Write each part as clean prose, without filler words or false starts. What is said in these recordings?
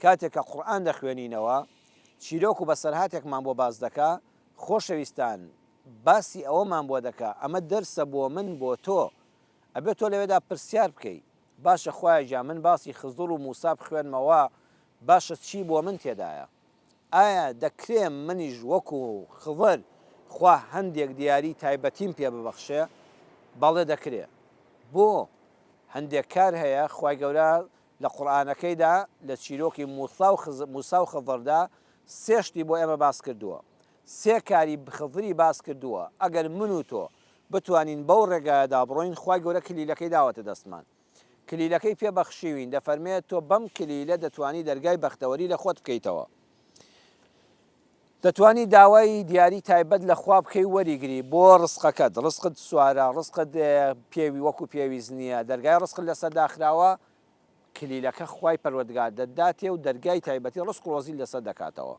کاتێک کە قورئان دەخوێنینەوە چیرۆک و بەسەرهاتێکمان بۆ باز دەکا خۆشەویستان باسی ئەوەمان بۆ دەکا ئەمە دەرسە بۆ من بۆ تۆ ئەبێت تۆ لەوێدا پرسیار بکەیت باشە خوایە من باسی خزر و موسا بخوێنمەوە باشە چی بۆ من تێدایە ئایا دەکرێم منیش وەکو خزر خوا هەندێک دیاری تایبەتیم پێ ببەخشێ بەڵێ دەکرێت بۆ هەندێک کار هەیە خوای گەورە لە قورئانەکەیدا لە چیرۆکی موسا و خزردا سێشتی بۆ ئێمە باس کردووە سێ کاری خزری باس کردووە ئەگەر من و تۆ بتوانین بەو ڕێگایەدا بڕۆین خوای گەورە کلیلەکەی داوەتە دەستمان کلیلەکەی پێبەخشیوین دەفەرمێت تۆ بەم کلیلە دەتوانی دەرگای بەختەوەری لە خۆت بکەیتەوە دەتوانی داوای دیاری تایبەت لە خوا بکەی وەریگری بۆ ڕزقەکەت ڕزقت سوارە ڕزقت پێوی وەکو پێویست نییە دەرگای ڕزقت لەسەر داخراوە کلیلەکە خوای پەروەردگار دەداتێ و دەرگای تایبەتی ڕزق و ڕۆزی لەسەر دەکاتەوە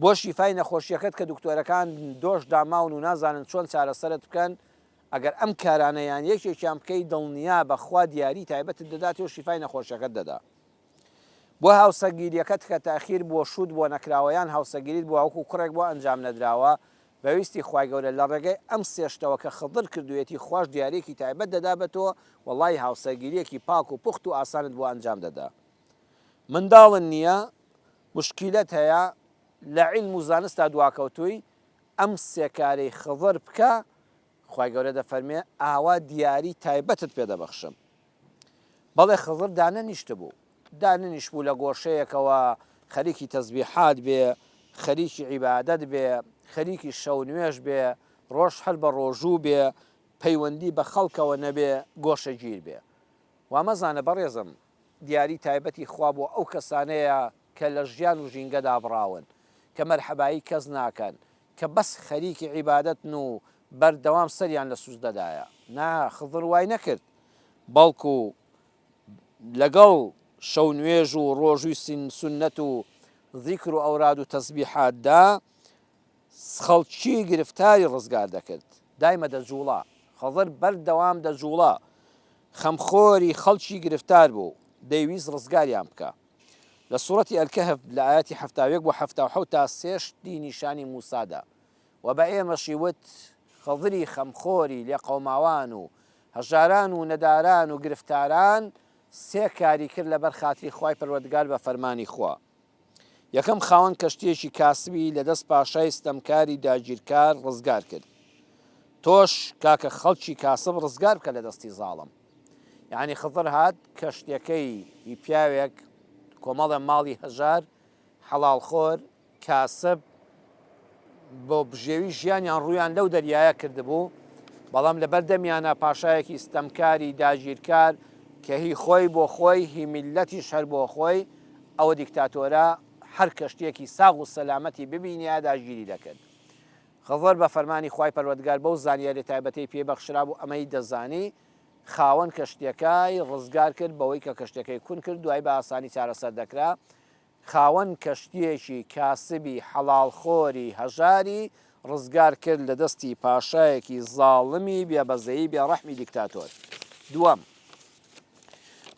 بۆ شیفای نەخۆشیەکەت کە دکتۆرەکان دۆش داماون و نازانن چۆن چارەسەرت بکەن ئەگەر ئەم کارانەیان یەکێکیان بکەی دڵنیا بەخوا دیاری تایبەتت دەداتێ و شیفای نەخۆشیەکەت دەدا بۆ هاوسەگیریەکەت کە تاخیر بۆ شود بۆ نەکراوەیان هاوسەگیریت بۆ وەکو کوڕێک بۆ ئەنجام نەدراوە بەویستی خوای گەورە لە ڕێگەی ئەم سێشتەوە کە خزر کردوێتی خوش دیارێکی تایبەت دەدا بێتەوە وەڵای هاوسەگیریەکی پاک و پوخت و ئاسانت بۆ ئەنجام دەدا منداڵن نییە مشکیلەت هەیە لە عیلم و زانستا دواکەوتووی ئەم سێکارەی خزر بکە خوای گەورە دەفەرمێ ئاوا دیاری تایبەتت پێ دەبەخشم بەڵێ خزر دانەنیشتە بوو داننیش بوو لە گۆشەیەکەوە خەریکی تەزبیحات بێ خەریکی عیبادەت بێ خەریکی شەو نوێژ بێ ڕۆژ هەر بە ڕۆژوو بێ پەیوەندی بە خەڵکەوە نەبێ گۆشەگیر بێ وامەزانە بەڕێزم دیاری تایبەتی خوا بۆ ئەو کەسانەیە کە لە ژیان و ژینگەدا بڕاون کە مەرحەبایی کەس ناکەن کە بەس خەریکی عیبادەتن و بەردەوام سەریان لە سوزدەدایە نا خزر وای نەکرد بەڵکو لەگەڵ شەو نوێژ و ڕۆژووی سونەت و ذیکر و ئەوراد و تەسبیحاتدا خەڵکی گرفتاری ڕزگار دەکرد دایمە دەجوڵا خزر بەردەوام دەجوڵا خەمخۆری خەڵکی گرفتار بوو دەیویست ڕزگاریان بکە لە سوورەتی ئەلکەهف لە ئاەتی 71 بۆ 77 تا سێشتی نیشانی موسادا و بە ئێمەشی وت خەزری خەمخۆری لێ قەوماوان و هەژاران و نەداران و گرفتاران سێ کاری کرد لەبەر خاتری خوای پەروەردگار بە فەرمانی خوا یەکەم خاوەن کەشتیەکی کاسبی لەدەست پاشای ستەمکاری داگیرکار ڕزگار کرد تۆش کاکە خەڵکی کاسب ڕزگار بکە لە دەستی زاڵم یعنی خزر هات کەشتەکەی هی پیاوێک کۆمەڵە ماڵی هەژار حەڵاڵخۆر کاسب بۆ بژێوی ژیانیان ڕوویان لەو دەریایە کردبوو بەڵام لەبەر دەمیانە پاشایەکی ستەمکاری داگیرکار کە هی خۆی بۆ خۆی هی میلەتیش هەر بۆ خۆی ئەوە دیکتاتۆرە هەر کەشتێکی ساغ و سەلامەتی ببینیا داگیری دەکرد خزر بە فەرمانی خوای پەروەردگار بەو زانیاری تایبەتی پێبەخشرا بوو ئەمەی دەزانی خاوەن کەشتەکەی ڕزگار کرد بەوەی کە کەشتەکەی کون کرد دوای بە ئاسانی چارەسەر دەکرا خاوەن کەشتیەکی کاسبی حەڵاڵخۆری هەژاری ڕزگار کرد لە دەستی پاشایەکی زاڵمی بێبەزەیی بێڕەحمی دیکتاتۆر دووەم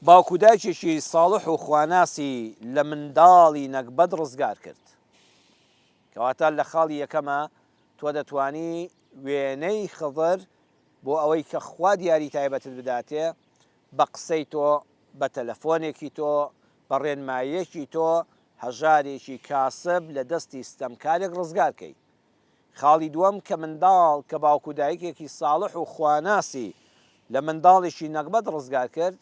باوکو دایکێکی ساڵح و خواناسی لە منداڵی نەکبەت ڕزگار کرد کەواتە لە خاڵی یەکەمە تۆ دەتوانی وێنەی خزر بۆ ئەوەی کە خوا دیاری تایبەتت بداتێ بە قسەی تۆ بە تەلەفۆنێکی تۆ بە ڕێنماییەکی تۆ هەژارێکی کاسب لە دەستی ستەمکارێک ڕزگارکەی خاڵی دووەم کە منداڵ کە باوکو دایکێکی ساڵح و خواناسی لە منداڵێکی نەکبەت ڕزگار کرد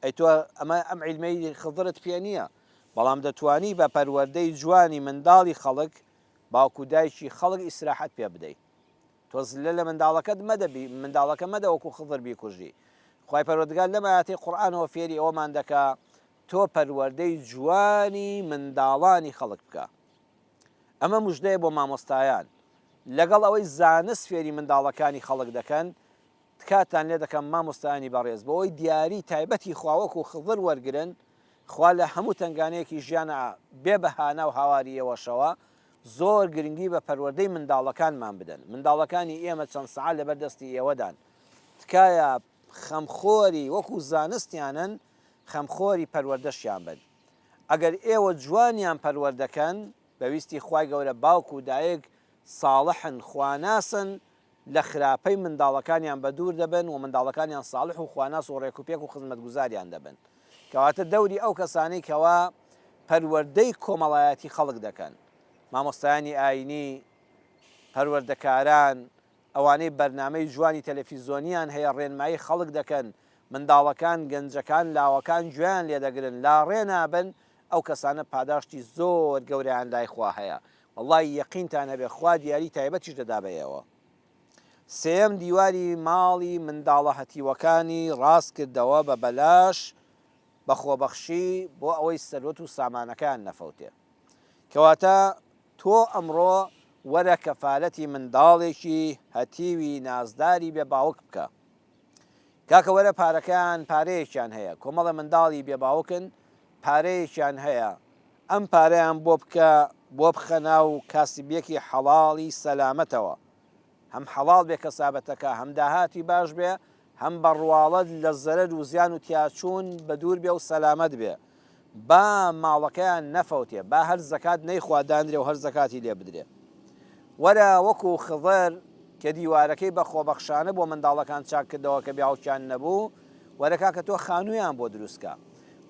ئەی تۆ ئەم عیلمەی خزرت پێ نییە بەڵام دەتوانی بە پەروەردەی جوانی منداڵی خەڵک باوکو دایکی خەڵک ئیسراحەت پێ بدەیت تۆ زلە لە منداڵەکەت مەدەبی منداڵەکە مەدە وەکو خزر بیکوژی خوای پەروەردگار لەم ئاەتی قورئانەوە فێری ئەوەمان دەکا تۆ پەروەردەی جوانی منداڵانی خەڵک بکە ئەمە موژدەیە بۆ مامۆستایان لەگەڵ ئەوەی زانست فێری منداڵەکانی خەڵک دەکەن تکاتان لێ دەکەم مامۆستایانی بەڕێز بۆەوەی دیاری تایبەتی خواوەک و خزر وەرگرن خوا لە هەموو تنگانەیەکی ژیانە بێ بەهانە و هاواریەوەشەوە زۆر گرنگی بە پەروەردەی منداڵەکانمان بدەن منداڵەکانی ئێمە چەند سەعات لەبەردەستی ئێوەدان تکایە خەمخۆری وەکو زانستیانن خەمخۆری پەروەردەشیان بن ئەگەر ئێوە جوانیان پەروەردەکەن بەویستی خوای گەورە باوک و دایک ساڵحن خواناسن لە خراپەی منداڵەکانیان بە دوور دەبن و منداڵەکانیان ساڵح و خواناس و ڕێکوپێک و خزمەتگوزاریان دەبن کەواتە دەوری ئەو کەسانەی کەوا پەروەردەی کۆمەڵایەتی خەڵک دەکەن مامۆستایانی ئاینی پەروەردەکاران ئەوانەی بەرنامەی جوانی تەلەڤیزۆنیان هەیە ڕێنمایی خەڵک دەکەن منداڵەکان گەنجەکان لاوەکان گوێیان لێدەگرن لا ڕێنابن ئەو کەسانە پاداشتی زۆر گەورەیان لای خوا هەیە وەڵڵی یەقینتان هەبێ خوا دیاری تایبەتیش دەدا بەیەوە سێم دیواری ماڵی منداڵە هەتیوەکانی ڕاست کردەوە بە بەلاش بە خۆبەخشی بۆ ئەوەی سەرۆت و سامانەکان نەفەوتێ کەواتە تۆ ئەمڕۆ وەرە کەفالەتی منداڵێکی هەتیوی نازداری بێ باوک بکە کاکە وەرە پارەکان پارەیەکیان هەیە کۆمەڵە منداڵی بێ باوکن پارەیەکیان هەیە ئەم پارەیان بۆ بکە بۆ بخەنا و کاسبیەکی حەڵاڵی سەلامەتەوە هەم حەڵاڵ بێ کەسابەتەکە هەم داهاتی باش بێ هەم بەڕواڵەت لە زەرەر و زیان و تیاچوون بە دوور بێ و سەلامەت بێ با ماڵەکەیان نەفەوتێ با هەر زەکات نەیخوادانرێ و هەر زەکاتی لێ بدرێ وەرە وەکو خضر کە دیوارەکەی بە خۆبەخشانە بۆ منداڵەکان چاک کردەوە کە بیاوکیان نەبوو وەرە کە تۆ خانوویان بۆ دروستکە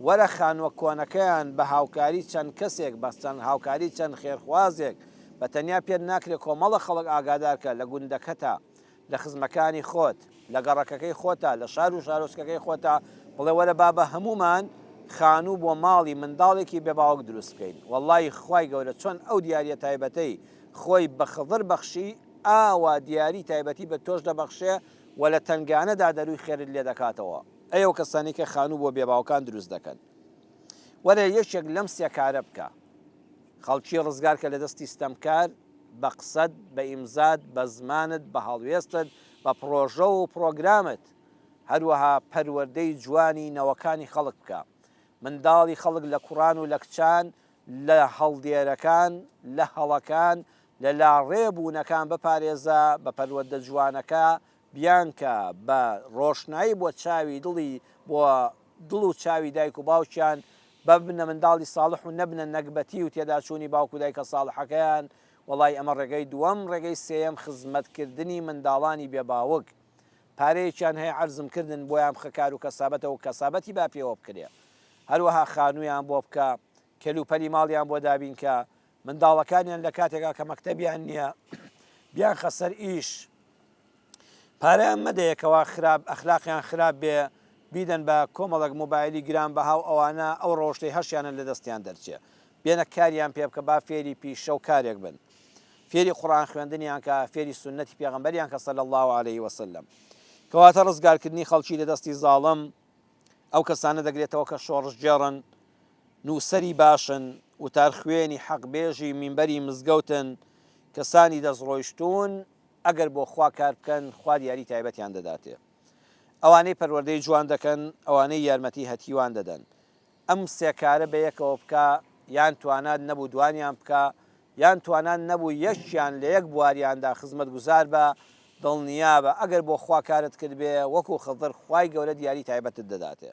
وەرە خانووە کۆنەکەیان بە هاوکاری چەند کەسێک بە چەند هاوکاری چەند خێرخوازێک بە تەنیا پێت ناکرێت کۆمەڵە خەڵک ئاگادارکە لە گوندەکەتە لە خزمەکانی خۆت لە گەڕەکەکەی خۆتە لە شار و شارۆچکەکەی خۆتە بڵێ وەرە با بە هەمومان خانوو بۆ ماڵی منداڵێکی بێباوک دروست بکەین وەڵڵی خوای گەورە چۆن ئەو دیارە تایبەتەی خۆی بە خضر بەخشی ئاوا دیاری تایبەتی بە تۆش دەبەخشێ و لە تنگانەدا دەروی خێرت لێ دەکاتەوە ئەو کەسانی کە خانوو بۆ بێباوکان دروست دەکەن وەرە یەکێک لەم سێکارە بکە خەڵکی ڕزگار کە لە دەستی ستەمکار بە قسەت بە ئیمزاد بە زمانت بە هەڵوێستت بە پرۆژە و پرۆگرامت هەروەها پەروەردەی جوانی نەوەکانی خەڵک بکە منداڵی خەڵک لە کوڕان و لە کچان لە هەڵدێرەکان لە هەڵەکان لە لاڕێبوونەکان بپارێزە بە پەروەردە جوانەکە بیانکە بە ڕۆشنایی بۆ چاوی دڵی بۆ دڵ و چاوی دایک و باوکیان ببنە منداڵی ساڵح و نەبنە نەکبەتی و تێدا چوونی باوک و دایکە ساڵحەکەیان وەڵی ئەمە ڕێگەی دووەم ڕێگەی سێەم خزمەتکردنی منداڵانی بێباوک پارەیەکیان هەیە عەرزمکردن بۆیان بخەکار و کەسابەتەوە و کەسابەتی با پێوە بکرێ هەروەها خانوویان بۆ بکە کەلوپەلی ماڵیان بۆ دابینکە منداڵەکانیان لە کاتێکا کە مەکتەبیان نییە بیان خەسەر ئیش پارەیان مەدەیەکەوە خراپ ئەخلاقیان خراپ بێ بیدەن بە کۆمەڵک مۆبایلی گران بەهاو ئەوانە ئەو ڕۆژتەی هەشیانە لە دەستیان دەرچێ بێنە کاریان پێ بکە با فێری پیشە و کارێک بن فێری قورئان خوێندنیان کە فێری سونەتی پێغەمبەریان کە صلی الله علیه وسلم کەواتە ڕزگارکردنی خەڵکی لە دەستی زاڵم ئەو کەسانە دەگرێتەوە کە شۆڕژگێڕن نووسەری باشن وتار خوێنی حەقبێژی مینبەری مزگەوتن کەسانی دەستڕۆیشتون ئەگەر بۆ خوا کار بکەن خوا دیاری تایبەتیان دەداتێ ئەوانەی پەروەردەی جوان دەکەن ئەوانەی یارمەتی هەتیوان دەدەن ئەم سێکارە بەیەکەوە بکە یان توانات نەبوو دوانیان بکە یان توانان نەبوو یەکیان لە یەک بواریاندا خزمەت گوزار بە دڵنیا بە ئەگەر بۆ خوا کارت کرد بێ وەکو خضر خوای گەورە دیاری تایبەتت دەداتێ